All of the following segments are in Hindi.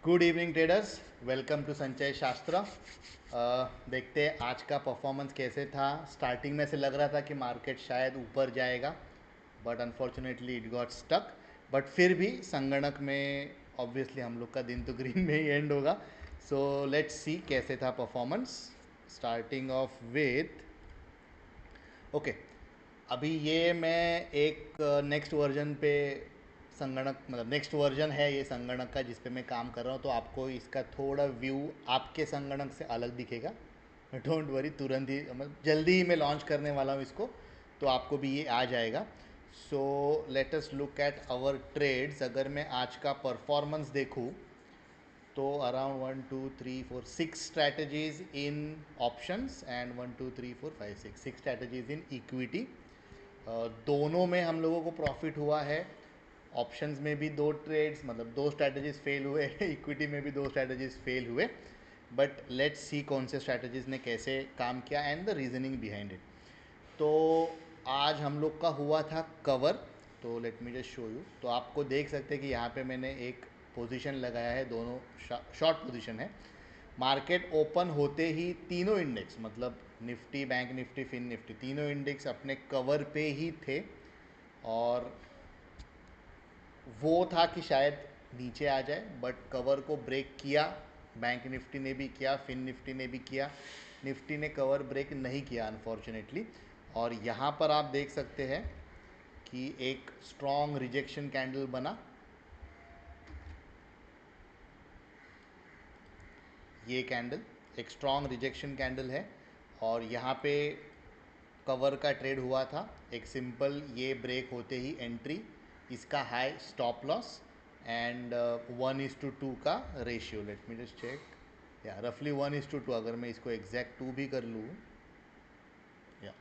Good evening traders, welcome to Sanchay Shastra. देखते हैं आज का परफॉर्मेंस कैसे था। स्टार्टिंग में से लग रहा था कि मार्केट शायद ऊपर जाएगा, but unfortunately it got stuck. But फिर भी संगणक में ऑब्वियसली हम लोग का दिन तो ग्रीन में ही एंड होगा। सो लेट्स सी कैसे था performance. Starting of with okay, अभी ये मैं एक नेक्स्ट वर्जन पे संगणक मतलब नेक्स्ट वर्जन है ये संगणक का जिस पे मैं काम कर रहा हूँ, तो आपको इसका थोड़ा व्यू आपके संगणक से अलग दिखेगा। डोंट वरी, तुरंत ही मतलब जल्दी ही मैं लॉन्च करने वाला हूँ इसको, तो आपको भी ये आ जाएगा। So let us look at our trades. अगर मैं आज का परफॉर्मेंस देखूँ तो around 1 2 3 4 6 strategies in options and 1 2 3 4 5 6 strategies in equity. दोनों में हम लोगों को प्रॉफिट हुआ है। ऑप्शंस में भी दो ट्रेड्स मतलब दो स्ट्रैटेजीज फेल हुए, इक्विटी में भी दो स्ट्रैटेजीज फेल हुए। बट लेट्स सी कौन से स्ट्रैटेजीज ने कैसे काम किया and the reasoning behind it. तो आज हम लोग का हुआ था कवर। तो late me just show you. तो आपको देख सकते हैं कि यहाँ पे मैंने एक पोजीशन लगाया है, दोनों शॉर्ट पोजीशन है। मार्केट ओपन होते ही तीनों इंडेक्स मतलब Nifty, bank Nifty, fin Nifty, तीनों इंडेक्स अपने कवर पे ही थे। और वो था कि शायद नीचे आ जाए, बट कवर को ब्रेक किया। बैंक निफ्टी ने भी किया, फिन निफ्टी ने भी किया। निफ्टी ने कवर ब्रेक नहीं किया अनफॉर्चुनेटली। और यहाँ पर आप देख सकते हैं कि एक स्ट्रॉन्ग रिजेक्शन कैंडल बना। ये कैंडल एक स्ट्रॉन्ग रिजेक्शन कैंडल है। और यहाँ पे कवर का ट्रेड हुआ था। एक सिंपल ये ब्रेक होते ही एंट्री, इसका हाई, स्टॉप लॉस एंड 1:2 का ratio. Let me just check. या रफली 1:2। अगर मैं इसको एग्जैक्ट 2 भी कर लूँ, या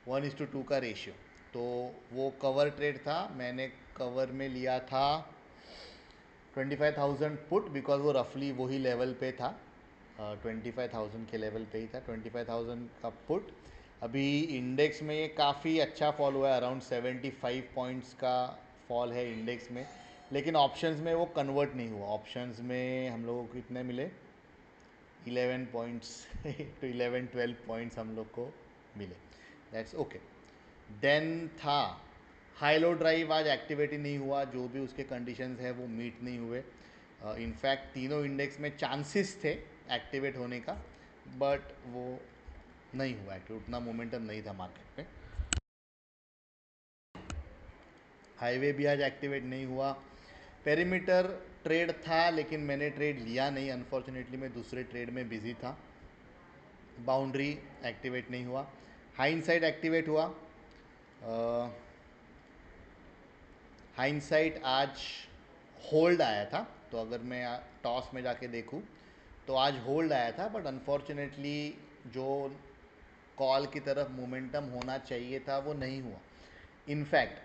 1:2 का रेशियो। तो वो कवर ट्रेड था। मैंने कवर में लिया था 25,000 पुट, बिकॉज वो रफली वही लेवल पे था। 25,000 के लेवल पे ही था 25,000 का पुट। अभी इंडेक्स में ये काफ़ी अच्छा फॉल हुआ है, अराउंड 75 पॉइंट्स का फॉल है इंडेक्स में। लेकिन ऑप्शंस में वो कन्वर्ट नहीं हुआ। ऑप्शंस में हम लोगों को कितने मिले? 11 पॉइंट्स टू 11-12 पॉइंट्स हम लोग को मिले। That's okay. देन था हाई लो ड्राइव, आज एक्टिवेट ही नहीं हुआ। जो भी उसके कंडीशंस है वो मीट नहीं हुए। इनफैक्ट तीनों इंडेक्स में चांसेस थे एक्टिवेट होने का, बट वो नहीं हुआ एक्टिवेट। उतना मोमेंटम नहीं था मार्केट में। हाईवे भी आज एक्टिवेट नहीं हुआ। पेरीमीटर ट्रेड था लेकिन मैंने ट्रेड लिया नहीं, अनफॉर्चुनेटली मैं दूसरे ट्रेड में बिजी था। बाउंड्री एक्टिवेट नहीं हुआ। हाइंडसाइट एक्टिवेट हुआ। हाइंडसाइट आज होल्ड आया था। तो अगर मैं टॉस में जाके देखूं तो आज होल्ड आया था, बट अनफॉर्चुनेटली जो कॉल की तरफ मोमेंटम होना चाहिए था वो नहीं हुआ। इनफैक्ट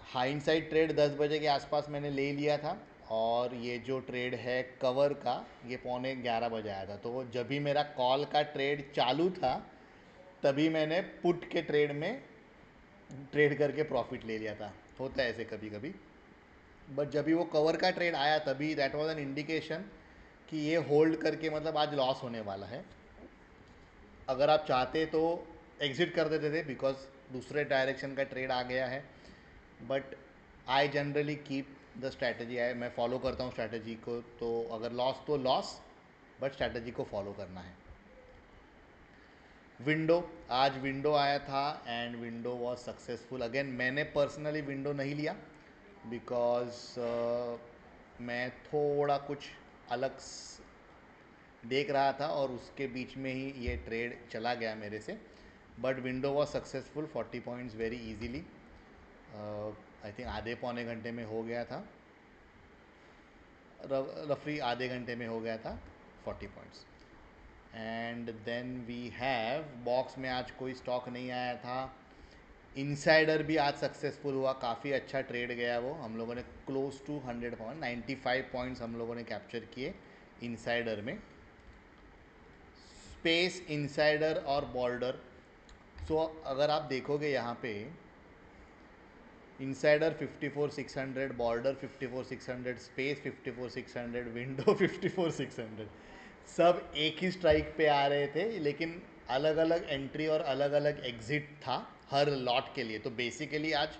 हाइंडसाइट ट्रेड 10 बजे के आसपास मैंने ले लिया था। और ये जो ट्रेड है कवर का, ये 11:15 बजे आया था। तो जब भी मेरा कॉल का ट्रेड चालू था तभी मैंने पुट के ट्रेड में ट्रेड करके प्रॉफिट ले लिया था। होता है ऐसे कभी कभी। बट जब भी वो कवर का ट्रेड आया तभी दैट वाज एन इंडिकेशन कि ये होल्ड करके मतलब आज लॉस होने वाला है। अगर आप चाहते तो एग्जिट कर देते थे, बिकॉज दूसरे डायरेक्शन का ट्रेड आ गया है। But I generally keep the strategy. I मैं फॉलो करता हूँ स्ट्रैटेजी को। तो अगर लॉस तो लॉस, बट स्ट्रैटेजी को फॉलो करना है। विंडो, आज विंडो आया था and window was successful again. मैंने पर्सनली विंडो नहीं लिया बिकॉज मैं थोड़ा कुछ अलग देख रहा था और उसके बीच में ही ये ट्रेड चला गया मेरे से। But window was successful 40 points very easily. I think आधे पौने घंटे में हो गया था। रफली आधे घंटे में हो गया था 40 points. And then we have box में आज कोई स्टॉक नहीं आया था। इनसाइडर भी आज सक्सेसफुल हुआ, काफ़ी अच्छा ट्रेड गया वो। हम लोगों ने क्लोज टू 100 पॉइंट 95 पॉइंट्स हम लोगों ने कैप्चर किए इनसाइडर में। स्पेस, इनसाइडर और बॉर्डर। सो अगर आप देखोगे यहाँ पे, इनसाइडर 54,600, बॉर्डर 54,600, स्पेस 54,600, विंडो 54,600, सब एक ही स्ट्राइक पे आ रहे थे, लेकिन अलग अलग एंट्री और अलग अलग एग्जिट था हर लॉट के लिए। तो बेसिकली आज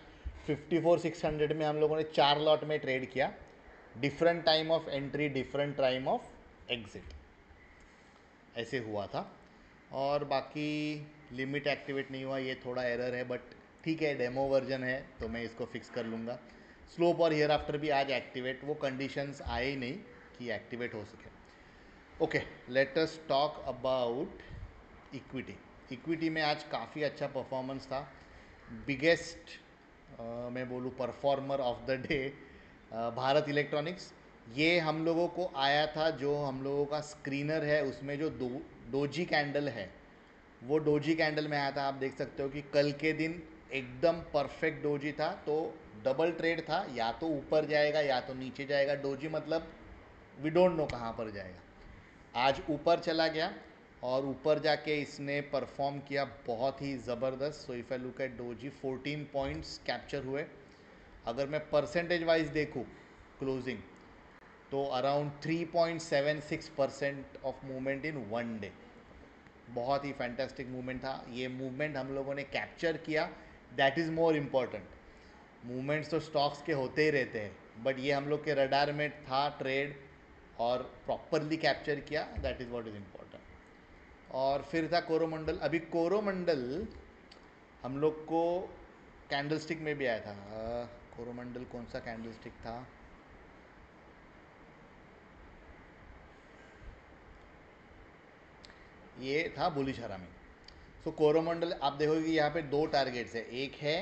54,600 में हम लोगों ने 4 लॉट में ट्रेड किया, different time of entry, different time of exit, ऐसे हुआ था। और बाकी लिमिट एक्टिवेट नहीं हुआ, ये थोड़ा एरर है, बट ठीक है, डेमो वर्जन है तो मैं इसको फिक्स कर लूँगा। स्लोप और हियर आफ्टर भी आज एक्टिवेट, वो कंडीशंस आए ही नहीं कि एक्टिवेट हो सके। Okay, let us talk about equity. Equity में आज काफ़ी अच्छा परफॉर्मेंस था। बिगेस्ट मैं बोलूँ performer of the day Bharat electronics. ये हम लोगों को आया था, जो हम लोगों का स्क्रीनर है उसमें जो डोजी कैंडल है, वो डोजी कैंडल में आया था। आप देख सकते हो कि कल के दिन एकदम परफेक्ट डोजी था, तो डबल ट्रेड था, या तो ऊपर जाएगा या तो नीचे जाएगा। डोजी मतलब वी डोंट नो कहाँ पर जाएगा। आज ऊपर चला गया और ऊपर जाके इसने परफॉर्म किया बहुत ही ज़बरदस्त। So if I look at doji, 14 points capture हुए। अगर मैं परसेंटेज वाइज देखूँ क्लोजिंग, तो around 3.76% of movement in one day. बहुत ही फैंटास्टिक मूवमेंट था। ये मूवमेंट हम लोगों ने कैप्चर किया, that is more important. Movements तो स्टॉक्स के होते ही रहते हैं, बट ये हम लोग के रडार में था ट्रेड, और प्रॉपरली कैप्चर किया, that is what is important. और फिर था कोरोमंडल। अभी कोरोमंडल हम लोग को कैंडल स्टिक में भी आया था। कोरोमंडल कौन सा कैंडल स्टिक था? ये था बुलिश हरामी। सो कोरोमंडल आप देखोगे कि यहाँ पे दो टारगेट्स है। एक है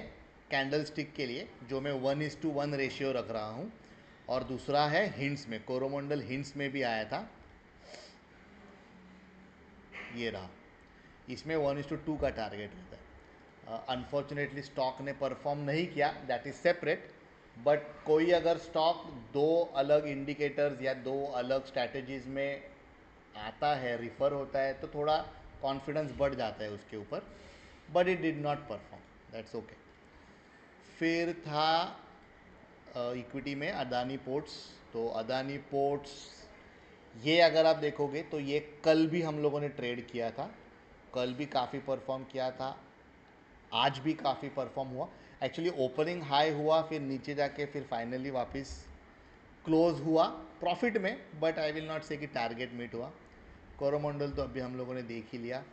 कैंडल स्टिक के लिए, जो मैं 1:1 रेशियो रख रहा हूँ, और दूसरा है हिंट्स में। कोरोमंडल हिंट्स में भी आया था, ये रहा। इसमें 1:2 का टारगेट रहता है। अनफॉर्चुनेटली स्टॉक ने परफॉर्म नहीं किया, दैट इज़ सेपरेट। बट कोई अगर स्टॉक दो अलग इंडिकेटर्स या दो अलग स्ट्रैटेजीज में आता है, रिफ़र होता है, तो थोड़ा कॉन्फिडेंस बढ़ जाता है उसके ऊपर। But it did not perform, that's okay. फिर था इक्विटी में अदानी पोर्ट्स। तो अदानी पोर्ट्स, ये अगर आप देखोगे तो ये कल भी हम लोगों ने ट्रेड किया था, कल भी काफ़ी परफॉर्म किया था, आज भी काफ़ी परफॉर्म हुआ। एक्चुअली ओपनिंग हाई हुआ, फिर नीचे जाके फिर फाइनली वापस क्लोज हुआ प्रॉफिट में, बट आई विल नॉट से कि टारगेट मीट हुआ। कोरोमंडल तो अभी हम लोगों ने देख ही लिया।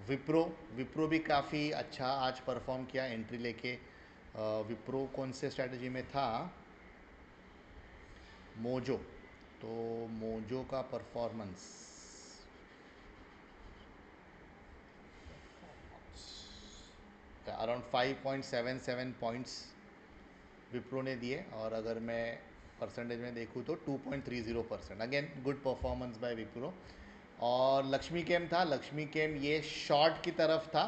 विप्रो, विप्रो भी काफ़ी अच्छा आज परफॉर्म किया एंट्री लेके। विप्रो कौन से स्ट्रैटेजी में था? मोजो। तो मोजो का परफॉर्मेंस अराउंड 5.77 पॉइंट्स विप्रो ने दिए, और अगर मैं परसेंटेज में देखूँ तो 2.30%। Again good performance by Wipro. और लक्ष्मी केम था। लक्ष्मी केम ये शॉर्ट की तरफ था,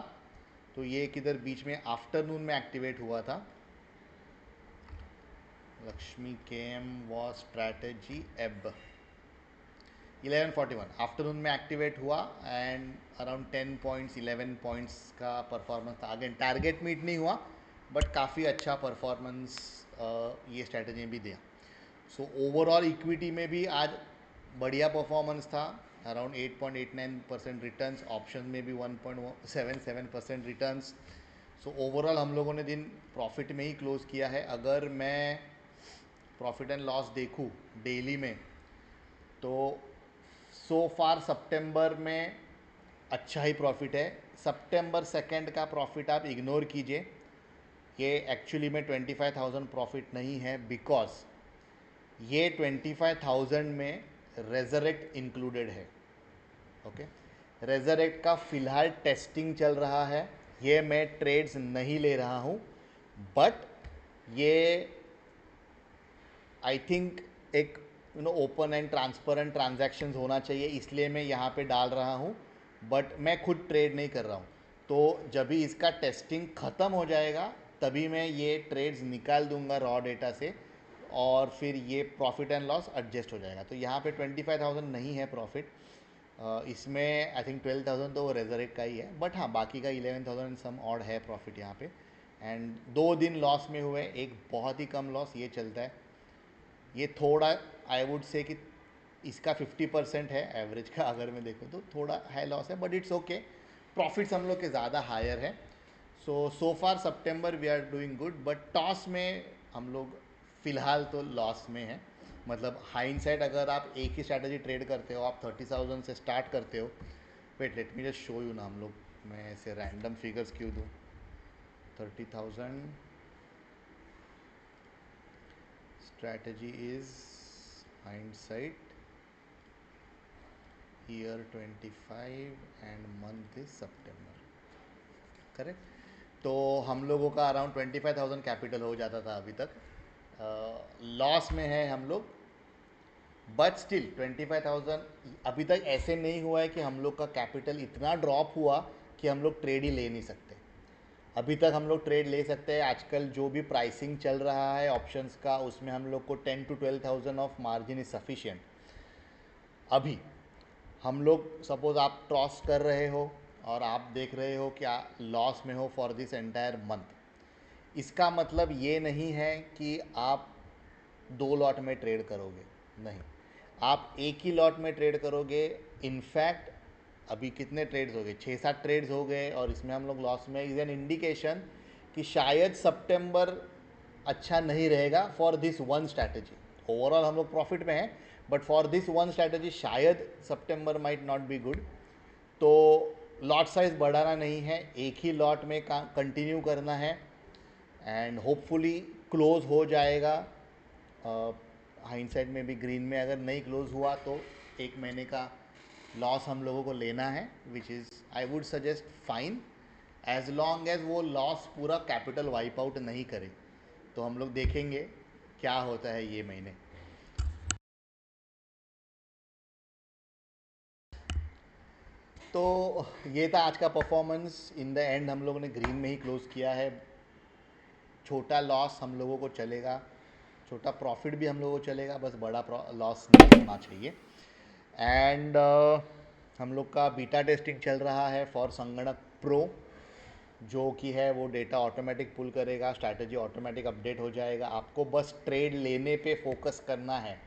तो ये किधर बीच में आफ्टरनून में एक्टिवेट हुआ था। लक्ष्मी केम वॉज स्ट्रैटेजी एब 11:41 आफ्टरनून में एक्टिवेट हुआ, एंड अराउंड 10 पॉइंट्स 11 पॉइंट्स का परफॉर्मेंस था। अगेन टारगेट मीट नहीं हुआ, बट काफ़ी अच्छा परफॉर्मेंस ये स्ट्रैटेजी भी दिया। सो ओवरऑल इक्विटी में भी आज बढ़िया परफॉर्मेंस था, अराउंड 8.89% रिटर्न्स। ऑप्शन में भी 1.77% रिटर्न्स। सो ओवरऑल हम लोगों ने दिन प्रॉफिट में ही क्लोज किया है। अगर मैं प्रॉफिट एंड लॉस देखूँ डेली में, तो सो फार सितंबर में अच्छा ही प्रॉफिट है। सितंबर 2 का प्रॉफिट आप इग्नोर कीजिए, ये एक्चुअली में 25,000 प्रॉफिट नहीं है, बिकॉज ये 25,000 में रेजरेक्ट इंक्लूडेड है। ओके, रेजरेक्ट का फ़िलहाल टेस्टिंग चल रहा है, ये मैं ट्रेड्स नहीं ले रहा हूँ, बट ये आई थिंक एक ओपन एंड ट्रांसपेरेंट ट्रांजैक्शंस होना चाहिए, इसलिए मैं यहाँ पे डाल रहा हूँ, बट मैं खुद ट्रेड नहीं कर रहा हूँ। तो जब भी इसका टेस्टिंग ख़त्म हो जाएगा, तभी मैं ये ट्रेड्स निकाल दूंगा रॉ डेटा से, और फिर ये प्रॉफिट एंड लॉस एडजस्ट हो जाएगा। तो यहाँ पे 25,000 नहीं है प्रॉफिट, इसमें आई थिंक 12,000 तो वो रेजरेक्ट का ही है, बट हाँ बाकी का 11,000 सम ऑड है प्रॉफिट यहाँ पे। एंड 2 दिन लॉस में हुए, एक बहुत ही कम लॉस ये चलता है। ये थोड़ा आई वुड से कि इसका 50% है एवरेज का, अगर मैं देखूँ तो थोड़ा हाई लॉस है, बट इट्स ओके। प्रॉफिट्स हम लोग के ज़्यादा हायर है। सो फार सितंबर we are doing good, but toss में हम लोग फ़िलहाल तो लॉस में हैं। मतलब हाइंडसाइड अगर आप एक ही स्ट्रैटेजी ट्रेड करते हो, आप 30,000 से स्टार्ट करते हो। Wait, let me just show you ना। हम लोग, मैं ऐसे रैंडम फिगर्स क्यों दूँ। 30,000 strategy is hindsight year 25 and month is September, correct. तो हम लोगों का अराउंड 25,000 कैपिटल हो जाता था अभी तक। लॉस में है हम लोग, बट स्टिल 25,000 अभी तक ऐसे नहीं हुआ है कि हम लोग का कैपिटल इतना ड्रॉप हुआ कि हम लोग ट्रेड ही ले नहीं सकते। अभी तक हम लोग ट्रेड ले सकते हैं। आजकल जो भी प्राइसिंग चल रहा है ऑप्शंस का, उसमें हम लोग को 10 to 12,000 of margin is sufficient. अभी हम लोग, सपोज आप टॉस कर रहे हो और आप देख रहे हो कि लॉस में हो फॉर दिस एंटायर मंथ, इसका मतलब ये नहीं है कि आप 2 लॉट में ट्रेड करोगे, नहीं, आप एक ही लॉट में ट्रेड करोगे। इनफैक्ट अभी कितने ट्रेड्स हो गए, 6-7 ट्रेड्स हो गए और इसमें हम लोग लॉस में। इज एन इंडिकेशन कि शायद सितंबर अच्छा नहीं रहेगा for this one strategy. Overall हम लोग प्रॉफिट में हैं, but for this one strategy शायद सितंबर माइट नॉट बी गुड। तो लॉट साइज बढ़ाना नहीं है, एक ही लॉट में कंटिन्यू करना है एंड होपफुली क्लोज हो जाएगा। हाइंडसाइड में भी ग्रीन में अगर नहीं क्लोज हुआ तो 1 महीने का लॉस हम लोगों को लेना है, which is I would suggest fine, as long as वो लॉस पूरा कैपिटल वाइप आउट नहीं करे। तो हम लोग देखेंगे क्या होता है ये महीने। तो ये था आज का परफॉर्मेंस। इन द एंड हम लोगों ने ग्रीन में ही क्लोज किया है। छोटा लॉस हम लोगों को चलेगा, छोटा प्रॉफिट भी हम लोगों को चलेगा, बस बड़ा लॉस नहीं होना चाहिए। एंड हम लोग का बीटा टेस्टिंग चल रहा है फॉर संगणक प्रो, जो कि है वो डेटा ऑटोमेटिक पुल करेगा, स्ट्रैटेजी ऑटोमेटिक अपडेट हो जाएगा। आपको बस ट्रेड लेने पे फोकस करना है,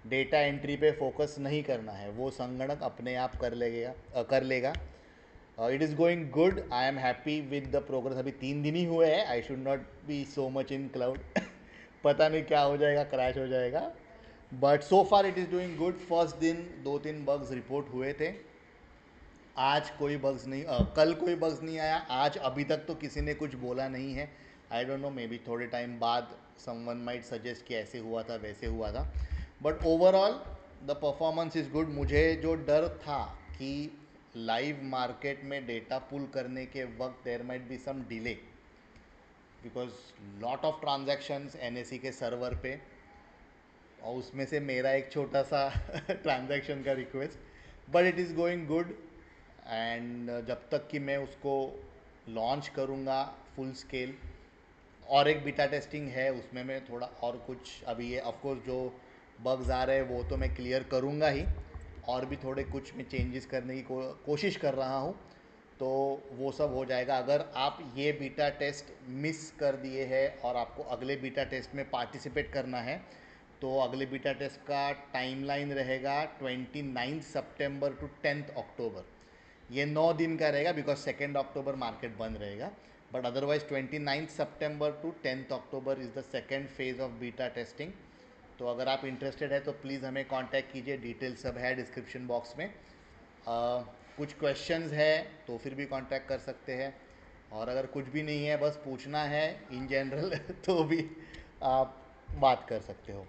डेटा एंट्री पे फोकस नहीं करना है, वो संगणक अपने आप कर लेगा। It is going good, I am happy with the progress. अभी 3 दिन ही हुए हैं, I should not be so much in cloud. पता नहीं क्या हो जाएगा, क्रैश हो जाएगा, but so far it is doing good. First दिन 2-3 बग्स रिपोर्ट हुए थे, आज कोई बग्स नहीं, कल कोई बग्स नहीं आया। आज अभी तक तो किसी ने कुछ बोला नहीं है। I don't know, maybe थोड़े टाइम बाद समवन माइट सजेस्ट कि ऐसे हुआ था वैसे हुआ था, but overall the performance is good. मुझे जो डर था कि लाइव मार्केट में डेटा पुल करने के वक्त there might be some delay, because lot of transactions NSE के सर्वर पे, और उसमें से मेरा एक छोटा सा ट्रांजैक्शन का request, but it is going good. And जब तक कि मैं उसको लॉन्च करूँगा फुल स्केल, और एक बीटा टेस्टिंग है उसमें मैं थोड़ा और कुछ, अभी ये ऑफकोर्स जो बग्स आ रहे हैं वो तो मैं क्लियर करूँगा ही, और भी थोड़े कुछ मैं चेंजेस करने की कोशिश कर रहा हूँ, तो वो सब हो जाएगा। अगर आप ये बीटा टेस्ट मिस कर दिए हैं और आपको अगले बीटा टेस्ट में पार्टिसिपेट करना है, तो अगले बीटा टेस्ट का टाइमलाइन रहेगा 29 सितंबर टू 10 अक्टूबर। ये 9 दिन का रहेगा, बिकॉज 2 अक्टूबर मार्केट बंद रहेगा, बट अदरवाइज 29 सितंबर to 10 October is the second phase of beta testing. तो अगर आप इंटरेस्टेड है तो प्लीज़ हमें कांटेक्ट कीजिए, डिटेल सब है डिस्क्रिप्शन बॉक्स में। कुछ क्वेश्चंस है तो फिर भी कांटेक्ट कर सकते हैं, और अगर कुछ भी नहीं है बस पूछना है इन जनरल तो भी आप बात कर सकते हो।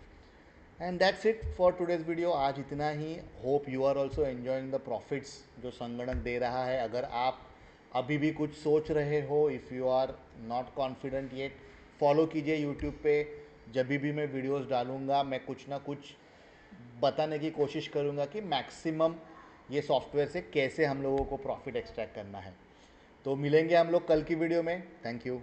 And that's it for today's video. आज इतना ही। Hope you are also enjoying the profits जो संगणक दे रहा है। अगर आप अभी भी कुछ सोच रहे हो, if you are not confident yet, follow कीजिए यूट्यूब पे। जब भी मैं वीडियोस डालूँगा मैं कुछ ना कुछ बताने की कोशिश करूँगा कि मैक्सिमम ये सॉफ्टवेयर से कैसे हम लोगों को प्रॉफिट एक्सट्रैक्ट करना है। तो मिलेंगे हम लोग कल की वीडियो में। Thank you.